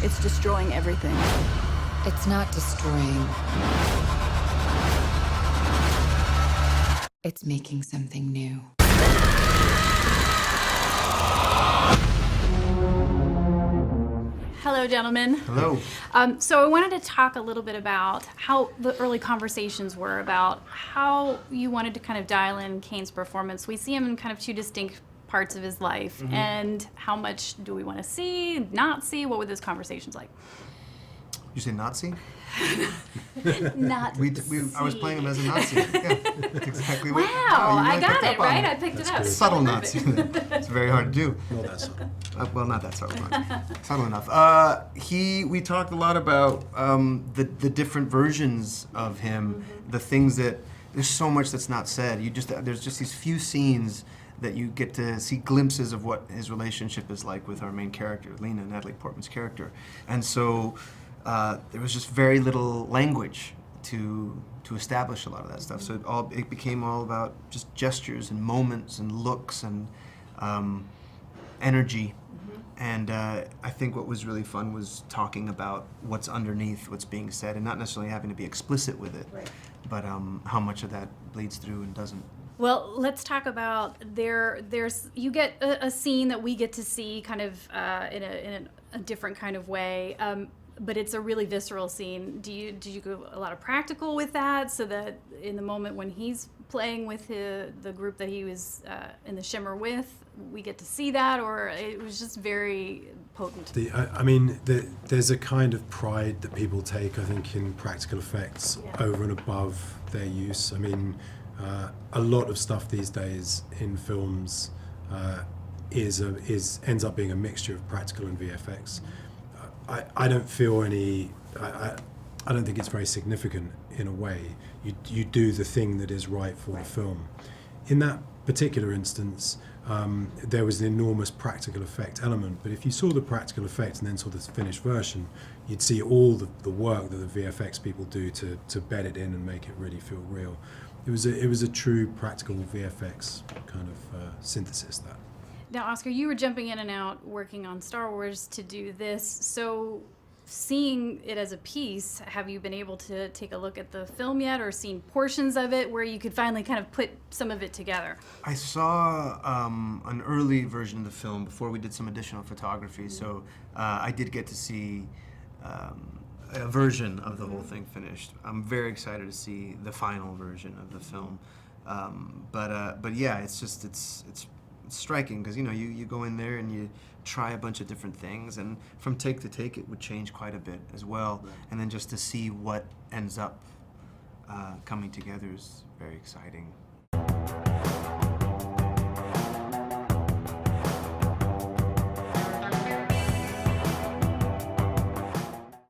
It's destroying everything. It's not destroying. It's making something new. Hello, gentlemen. Hello. So I wanted to talk a little bit about how the early conversations were about how you wanted to kind of dial in Kane's performance. We see him in kind of two distinct parts of his life, and how much do we want to see, not see? What were those conversations like? You say Nazi? Not I was playing him as a Nazi. Yeah, that's exactly what. Wow, you I really got picked it, up on right? it. I picked it up. Subtle Perfect. Nazi. It's very hard to do. Not that subtle. Well, not that subtle, but subtle enough. We talked a lot about the different versions of him, the things that, there's so much that's not said. There's just these few scenes that you get to see glimpses of what his relationship is like with our main character, Lena, Natalie Portman's character. And so there was just very little language to establish a lot of that stuff. So it became all about just gestures and moments and looks and energy. And I think what was really fun was talking about what's underneath what's being said, and not necessarily having to be explicit with it, but how much of that bleeds through and doesn't. Well, let's talk about you get a scene that we get to see kind of in a different kind of way, but it's a really visceral scene. Did you go a lot of practical with that, so that in the moment when he's playing with the group that he was in the Shimmer with, we get to see that, or it was just very potent? There's a kind of pride that people take, I think, in practical effects over and above their use. I mean, a lot of stuff these days in films ends up being a mixture of practical and VFX. I don't feel any. I don't think it's very significant in a way. You do the thing that is right for the film. In that particular instance, there was an enormous practical effect element. But if you saw the practical effect and then saw the finished version, you'd see all the work that the VFX people do to bed it in and make it really feel real. It was a true practical VFX kind of synthesis. That. Now, Oscar, you were jumping in and out working on Star Wars to do this. So, seeing it as a piece, have you been able to take a look at the film yet, or seen portions of it where you could finally kind of put some of it together? I saw an early version of the film before we did some additional photography, so I did get to see a version of the whole thing finished. I'm very excited to see the final version of the film, but yeah, it's striking because you go in there and you try a bunch of different things, and from take to take it would change quite a bit as well, and then just to see what ends up coming together is very exciting.